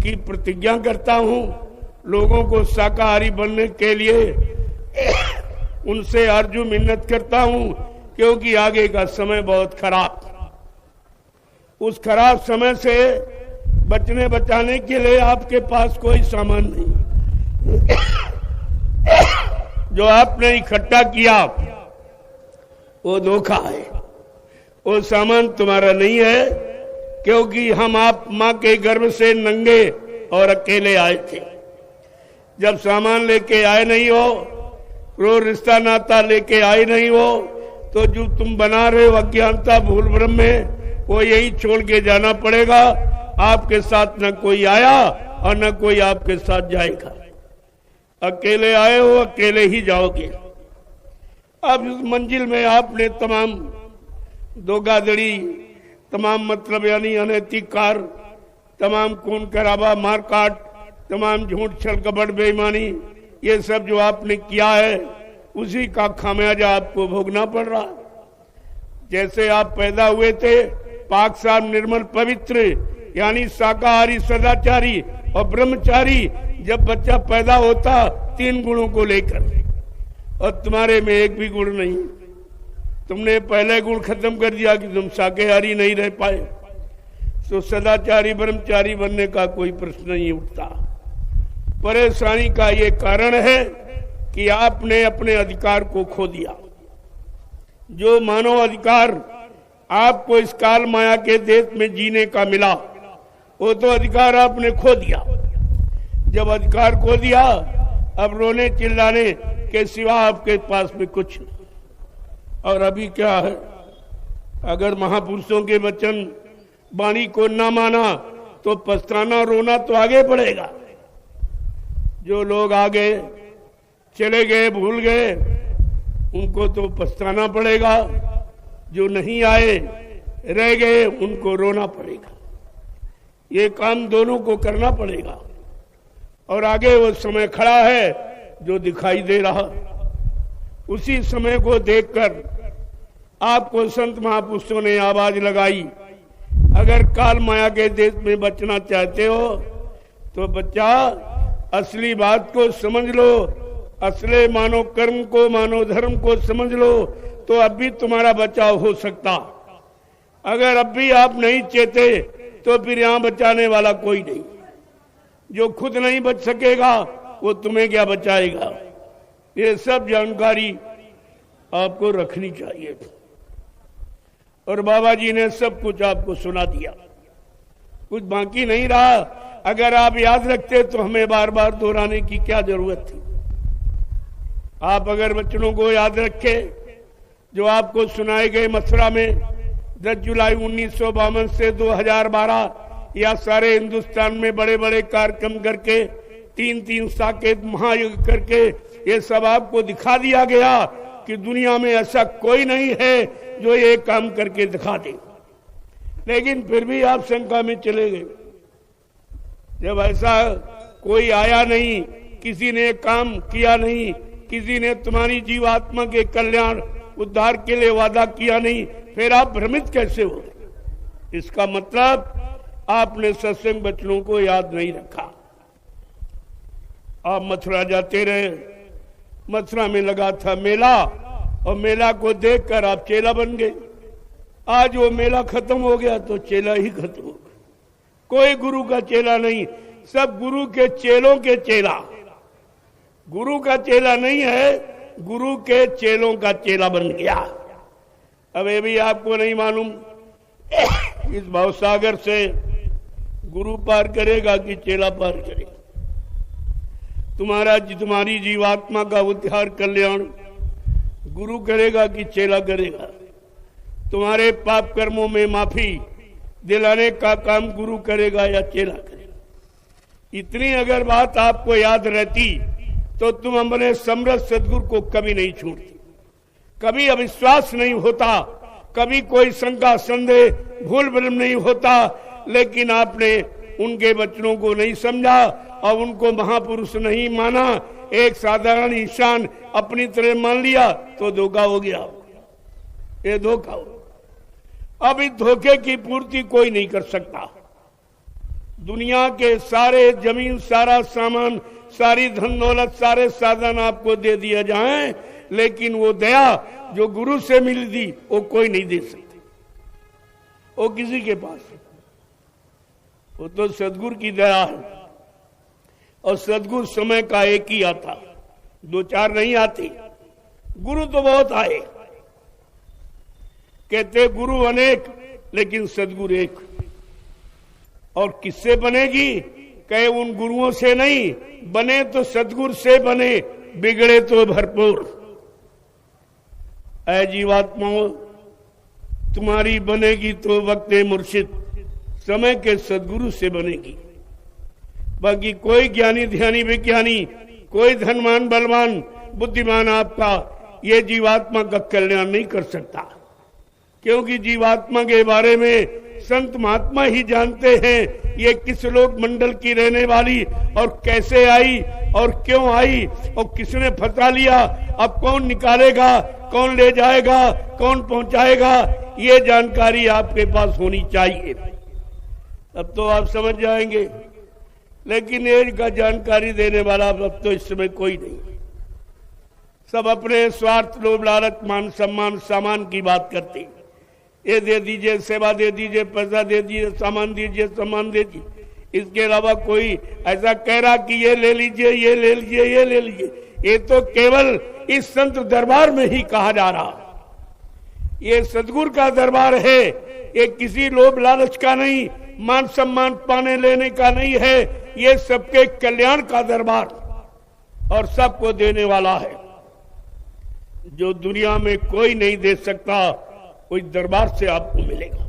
की प्रतिज्ञा करता हूँ, लोगों को शाकाहारी बनने के लिए उनसे आरजू मिन्नत करता हूँ, क्योंकि आगे का समय बहुत खराब। उस खराब समय से बचने बचाने के लिए आपके पास कोई सामान नहीं। जो आपने इकट्ठा किया वो धोखा है, वो सामान तुम्हारा नहीं है, क्योंकि हम आप माँ के गर्भ से नंगे और अकेले आए थे। जब सामान लेके आए नहीं हो, रो रिश्ता नाता लेके आए नहीं हो, तो जो तुम बना रहे हो अज्ञानता भूल भ्रम में, वो यही छोड़ के जाना पड़ेगा। आपके साथ न कोई आया और न कोई आपके साथ जाएगा। अकेले आए हो, अकेले ही जाओगे। अब इस मंजिल में आपने तमाम धोखाधड़ी, तमाम मतलब यानी अनैतिक कार, तमाम खून खराबा, मारकाट, तमाम झूठ छल कपट बेईमानी, ये सब जो आपने किया है उसी का खामियाजा आपको भोगना पड़ रहा। जैसे आप पैदा हुए थे पाक साफ निर्मल पवित्र यानी शाकाहारी सदाचारी और ब्रह्मचारी, जब बच्चा पैदा होता 3 गुणों को लेकर, और तुम्हारे में एक भी गुण नहीं। तुमने पहले गुण खत्म कर दिया कि तुम शाकाहारी नहीं रह पाए, तो सदाचारी ब्रह्मचारी बनने का कोई प्रश्न नहीं उठता। परेशानी का ये कारण है कि आपने अपने अधिकार को खो दिया। जो मानव अधिकार आपको इस काल माया के देश में जीने का मिला, वो तो अधिकार आपने खो दिया। जब अधिकार खो दिया, अब रोने चिल्लाने के सिवा आपके पास में कुछ नहीं। और अभी क्या है, अगर महापुरुषों के वचन वाणी को ना माना तो पछताना रोना तो आगे बढ़ेगा। जो लोग आगे चले गए, भूल गए, उनको तो पछताना पड़ेगा। जो नहीं आए, रह गए, उनको रोना पड़ेगा। ये काम दोनों को करना पड़ेगा। और आगे वो समय खड़ा है जो दिखाई दे रहा। उसी समय को देखकर आपको संत महापुरुषों ने आवाज लगाई, अगर काल माया के देश में बचना चाहते हो तो बच्चा असली बात को समझ लो, असली मानो कर्म को, मानो धर्म को समझ लो, तो अब भी तुम्हारा बचाव हो सकता। अगर अब भी आप नहीं चेते तो फिर यहां बचाने वाला कोई नहीं। जो खुद नहीं बच सकेगा वो तुम्हें क्या बचाएगा। ये सब जानकारी आपको रखनी चाहिए। और बाबा जी ने सब कुछ आपको सुना दिया, कुछ बाकी नहीं रहा। अगर आप याद रखते तो हमें बार बार दोहराने की क्या जरूरत थी। आप अगर बच्चों को याद रखे जो आपको सुनाए गए मथुरा में 10 जुलाई 1952 से 2012 या सारे हिंदुस्तान में बड़े बड़े कार्यक्रम करके 3-3 साकेत महायुद्ध करके ये सब आपको दिखा दिया गया कि दुनिया में ऐसा कोई नहीं है जो ये काम करके दिखा दे। लेकिन फिर भी आप शंका में चले गए। जब ऐसा कोई आया नहीं, किसी ने काम किया नहीं, किसी ने तुम्हारी जीवात्मा के कल्याण उद्धार के लिए वादा किया नहीं, फिर आप भ्रमित कैसे हो। इसका मतलब आपने सत्संग वचनों को याद नहीं रखा। आप मथुरा जाते रहे, मथुरा में लगा था मेला, और मेला को देखकर आप चेला बन गए। आज वो मेला खत्म हो गया तो चेला ही खत्म हो गया। कोई गुरु का चेला नहीं, सब गुरु के चेलों के चेला। गुरु का चेला नहीं है, गुरु के चेलों का चेला बन गया। अब ये भी आपको नहीं मालूम इस भवसागर से गुरु पार करेगा कि चेला पार करेगा। तुम्हारी जीवात्मा का उद्धार कल्याण गुरु करेगा कि चेला करेगा। तुम्हारे पाप कर्मों में माफी दिलाने का काम गुरु करेगा या चेला करेगा। इतनी अगर बात आपको याद रहती तो तुम अपने समर्थ सदगुरु को कभी नहीं छोड़ती, कभी अविश्वास नहीं होता, कभी कोई शंका संदेह भूल भ्रम नहीं होता। लेकिन आपने उनके वचनों को नहीं समझा और उनको महापुरुष नहीं माना, एक साधारण इंसान अपनी तरह मान लिया तो धोखा हो गया। ये धोखा हो। अब इस धोखे की पूर्ति कोई नहीं कर सकता। दुनिया के सारे जमीन, सारा सामान, सारी धन दौलत, सारे साधन आपको दे दिया जाए, लेकिन वो दया जो गुरु से मिल दी वो कोई नहीं दे सकती, वो किसी के पास है। वो तो सदगुरु की दया है। और सदगुरु समय का एक ही आता, दो चार नहीं आती। गुरु तो बहुत आए, कहते गुरु अनेक लेकिन सदगुरु एक। और किससे बनेगी? कहे उन गुरुओं से नहीं, बने तो सदगुरु से बने, बिगड़े तो भरपूर। ऐ जीवात्माओं, तुम्हारी बनेगी तो वक्ते मुर्शिद, समय के सदगुरु से बनेगी। बाकी कोई ज्ञानी ध्यानी विज्ञानी, कोई धनवान बलवान बुद्धिमान आपका ये जीवात्मा का कल्याण नहीं कर सकता, क्योंकि जीवात्मा के बारे में संत महात्मा ही जानते हैं ये किस लोक मंडल की रहने वाली और कैसे आई और क्यों आई और किसने फंसा लिया, अब कौन निकालेगा, कौन ले जाएगा, कौन पहुंचाएगा, ये जानकारी आपके पास होनी चाहिए। अब तो आप समझ जाएंगे। लेकिन ये का जानकारी देने वाला अब तो इस समय कोई नहीं। सब अपने स्वार्थ, लोभ, लालच, मान सम्मान, सामान की बात करते हैं। ये दे दीजिए, सेवा दे दीजिए, पैसा दे दीजिए, सामान दीजिए, सम्मान दे दीजिए। इसके अलावा कोई ऐसा कह रहा कि ये ले लीजिए, ये ले लीजिए, ये ले लीजिए, ये तो केवल इस संत दरबार में ही कहा जा रहा। ये सदगुरु का दरबार है, ये किसी लोभ लालच का नहीं, मान सम्मान पाने लेने का नहीं है, ये सबके कल्याण का दरबार और सबको देने वाला है। जो दुनिया में कोई नहीं दे सकता, कोई दरबार से आपको मिलेगा।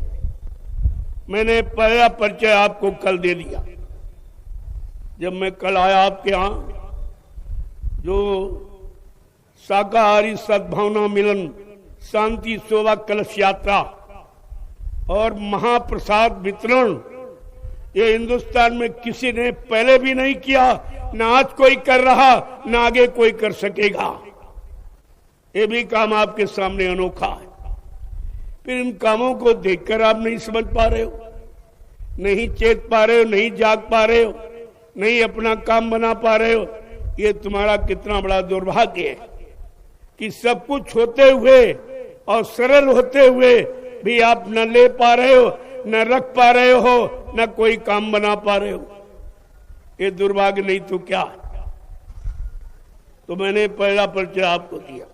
मैंने पहला परिचय आपको कल दे दिया। जब मैं कल आया आपके यहां, जो शाकाहारी सद्भावना मिलन शांति शोभा कलश यात्रा और महाप्रसाद वितरण, ये हिंदुस्तान में किसी ने पहले भी नहीं किया, ना आज कोई कर रहा, ना आगे कोई कर सकेगा। ये भी काम आपके सामने अनोखा है। फिर इन कामों को देखकर आप नहीं समझ पा रहे हो, नहीं चेत पा रहे हो, नहीं जाग पा रहे हो, नहीं अपना काम बना पा रहे हो। ये तुम्हारा कितना बड़ा दुर्भाग्य है कि सब कुछ होते हुए और सरल होते हुए भी आप न ले पा रहे हो, न रख पा रहे हो, न कोई काम बना पा रहे हो। ये दुर्भाग्य नहीं तो क्या। तो मैंने पहला परिचय आपको दिया,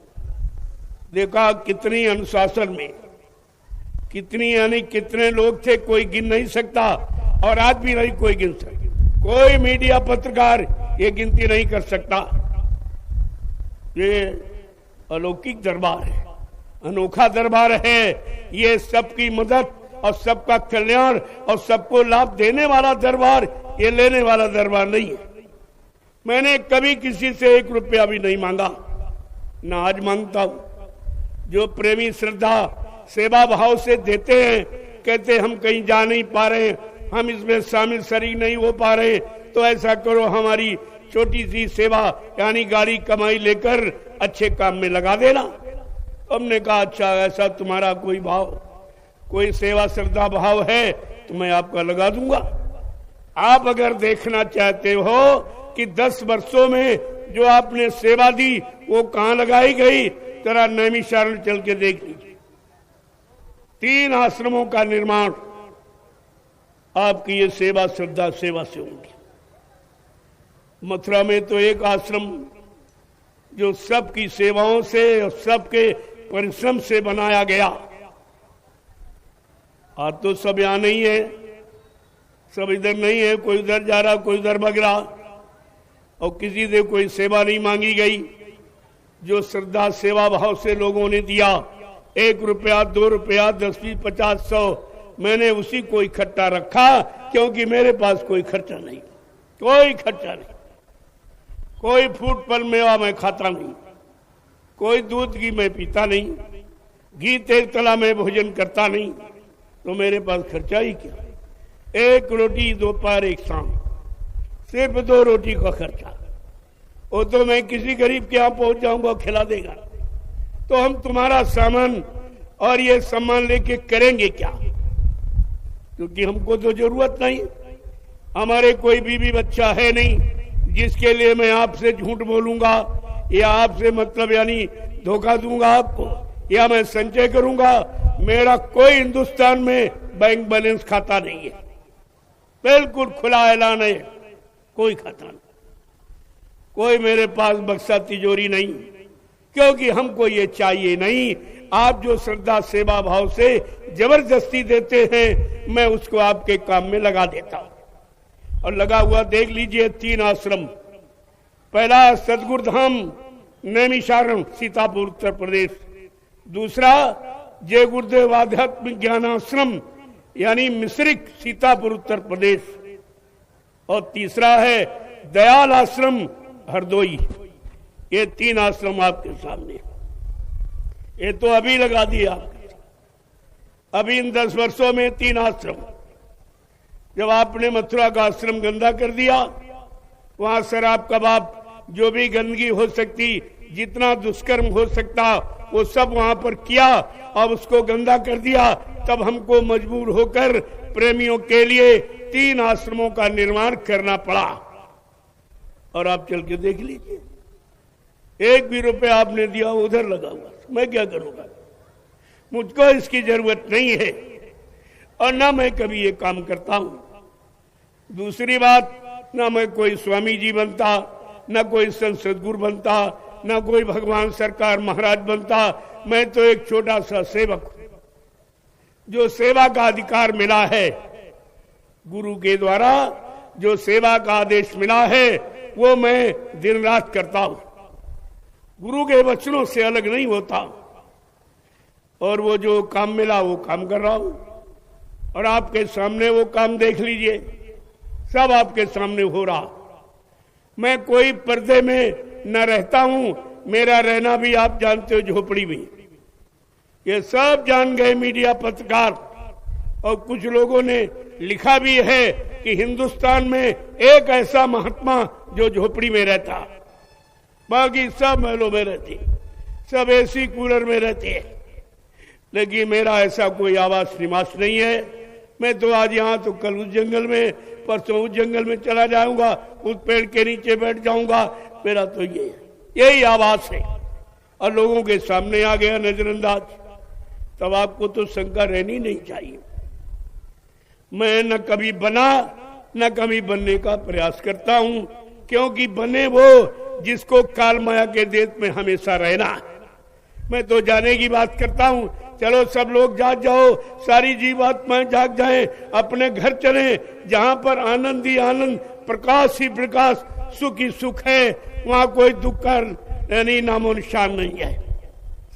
देखा कितनी अनुशासन में, कितनी यानी कितने लोग थे कोई गिन नहीं सकता, और आज भी नहीं कोई गिन सकता। कोई मीडिया पत्रकार ये गिनती नहीं कर सकता। ये अलौकिक दरबार है, अनोखा दरबार है। ये सबकी मदद और सबका कल्याण और सबको लाभ देने वाला दरबार, ये लेने वाला दरबार नहीं है। मैंने कभी किसी से 1 रुपया भी नहीं मांगा, ना आज मांगता हूं। जो प्रेमी श्रद्धा सेवा भाव से देते हैं, कहते हम कहीं जा नहीं पा रहे, हम इसमें शामिल शरीक नहीं हो पा रहे, तो ऐसा करो हमारी छोटी सी सेवा यानी गाड़ी कमाई लेकर अच्छे काम में लगा देना। हमने कहा अच्छा, ऐसा तुम्हारा कोई भाव, कोई सेवा श्रद्धा भाव है तो मैं आपका लगा दूंगा। आप अगर देखना चाहते हो कि 10 वर्षों में जो आपने सेवा दी वो कहां लगाई गई, जरा नैमिषारण्य चल के देख लीजिए। 3 आश्रमों का निर्माण आपकी ये सेवा श्रद्धा सेवा से होगी। मथुरा में तो एक आश्रम जो सबकी सेवाओं से और सबके परिश्रम से बनाया गया। आज तो सब यहां नहीं है, सब इधर नहीं है, कोई उधर जा रहा, कोई उधर भग रहा, और किसी से कोई सेवा नहीं मांगी गई। जो श्रद्धा सेवा भाव से लोगों ने दिया, 1 रुपया 2 रुपया 10 20 50 100, मैंने उसी को इकट्ठा रखा, क्योंकि मेरे पास कोई खर्चा नहीं, कोई खर्चा नहीं। कोई फ्रूट फल मेवा मैं खाता नहीं, कोई दूध घी मैं पीता नहीं, घी तेल तला मैं भोजन करता नहीं, तो मेरे पास खर्चा ही क्या। 1 रोटी दोपहर 1 शाम, सिर्फ 2 रोटी का खर्चा, वो तो मैं किसी गरीब के यहाँ पहुंच जाऊंगा, खिला देगा। तो हम तुम्हारा सामान और ये सामान लेके करेंगे क्या, क्योंकि हमको तो जरूरत नहीं। हमारे कोई बीवी बच्चा है नहीं जिसके लिए मैं आपसे झूठ बोलूंगा या आपसे मतलब यानी धोखा दूंगा आपको, या मैं संचय करूंगा। मेरा कोई हिंदुस्तान में बैंक बैलेंस खाता नहीं है, बिल्कुल खुला ऐलान है, कोई खाता नहीं, कोई मेरे पास बक्सा तिजोरी नहीं, क्योंकि हमको ये चाहिए नहीं। आप जो श्रद्धा सेवा भाव से जबरदस्ती देते हैं, मैं उसको आपके काम में लगा देता हूं। और लगा हुआ देख लीजिए 3 आश्रम। पहला सदगुरु धाम नैमिषारण्य सीतापुर उत्तर प्रदेश, दूसरा जय गुरुदेव आध्यात्मिक ज्ञान आश्रम यानी मिश्रिक सीतापुर उत्तर प्रदेश, और तीसरा है दयाल आश्रम हरदोई। ये 3 आश्रम आपके सामने, ये तो अभी लगा दिया, अभी इन 10 वर्षों में 3 आश्रम। जब आपने मथुरा का आश्रम गंदा कर दिया, वहां शराब कबाब जो भी गंदगी हो सकती, जितना दुष्कर्म हो सकता, वो सब वहां पर किया और उसको गंदा कर दिया। तब हमको मजबूर होकर प्रेमियों के लिए 3 आश्रमों का निर्माण करना पड़ा। और आप चल के देख लीजिए, 1 भी रुपया आपने दिया उधर लगा हुआ, मैं क्या करूंगा? मुझको इसकी जरूरत नहीं है और ना मैं कभी ये काम करता हूं। दूसरी बात, ना मैं कोई स्वामी जी बनता, ना कोई संत सदगुरु बनता, ना कोई भगवान सरकार महाराज बनता। मैं तो एक छोटा सा सेवक हूं, जो सेवा का अधिकार मिला है गुरु के द्वारा, जो सेवा का आदेश मिला है वो मैं दिन रात करता हूं, गुरु के वचनों से अलग नहीं होता। और वो जो काम मिला वो काम कर रहा हूं, और आपके सामने वो काम देख लीजिए, सब आपके सामने हो रहा। मैं कोई पर्दे में न रहता हूं, मेरा रहना भी आप जानते हो झोपड़ी में। ये सब जान गए मीडिया पत्रकार, और कुछ लोगों ने लिखा भी है कि हिंदुस्तान में एक ऐसा महात्मा जो झोपड़ी में रहता, बाकी सब महलों में रहते, सब एसी कूलर में रहते। लेकिन मेरा ऐसा कोई आवास निवास नहीं है। मैं तो आज यहाँ तो कल उस जंगल में, परसों उस जंगल में चला जाऊंगा, उस पेड़ के नीचे बैठ जाऊंगा। मेरा तो यही आवास है, और लोगों के सामने आ गया नजरअंदाज। तब आपको तो शंका रहनी नहीं चाहिए। मैं न कभी बना न कभी बनने का प्रयास करता हूं, क्योंकि बने वो जिसको काल माया के देश में हमेशा रहना है। मैं तो जाने की बात करता हूं, चलो सब लोग जाग जाओ, सारी जीवात्माएं जाग जाएं, अपने घर चलें, जहां पर आनंद ही आनंद, प्रकाश ही प्रकाश, सुख ही सुख है, वहां कोई दुख का यानी नामो निशान नहीं है।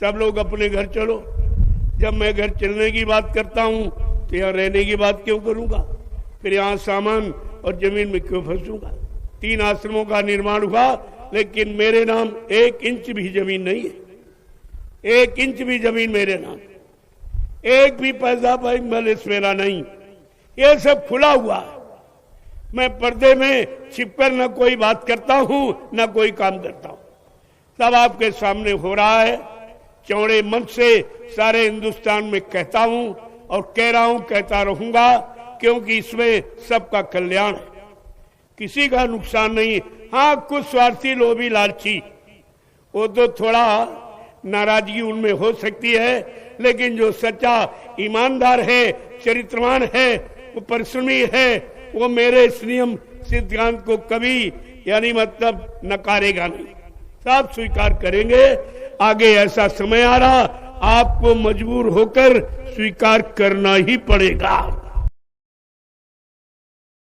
सब लोग अपने घर चलो। जब मैं घर चलने की बात करता हूं तो यहाँ रहने की बात क्यों करूंगा? फिर यहाँ सामान और जमीन में क्यों फंसूंगा? 3 आश्रमों का निर्माण हुआ, लेकिन मेरे नाम 1 इंच भी जमीन नहीं है। 1 इंच भी जमीन मेरे नाम, 1 भी पैसा बैंक बैलेंस मेरा नहीं। ये सब खुला हुआ है। मैं पर्दे में छिपकर न कोई बात करता हूं, न कोई काम करता हूं। सब आपके सामने हो रहा है। चौड़े मन से सारे हिंदुस्तान में कहता हूं और कह रहा हूं, कहता रहूंगा, क्योंकि इसमें सबका कल्याण है, किसी का नुकसान नहीं। हाँ, कुछ स्वार्थी लोभी लालची, वो तो थोड़ा नाराजगी उनमें हो सकती है, लेकिन जो सच्चा ईमानदार है, चरित्रवान है, वो परिश्रमी है, वो मेरे इस नियम सिद्धांत को कभी यानी मतलब नकारेगा नहीं, सब स्वीकार करेंगे। आगे ऐसा समय आ रहा, आपको मजबूर होकर स्वीकार करना ही पड़ेगा।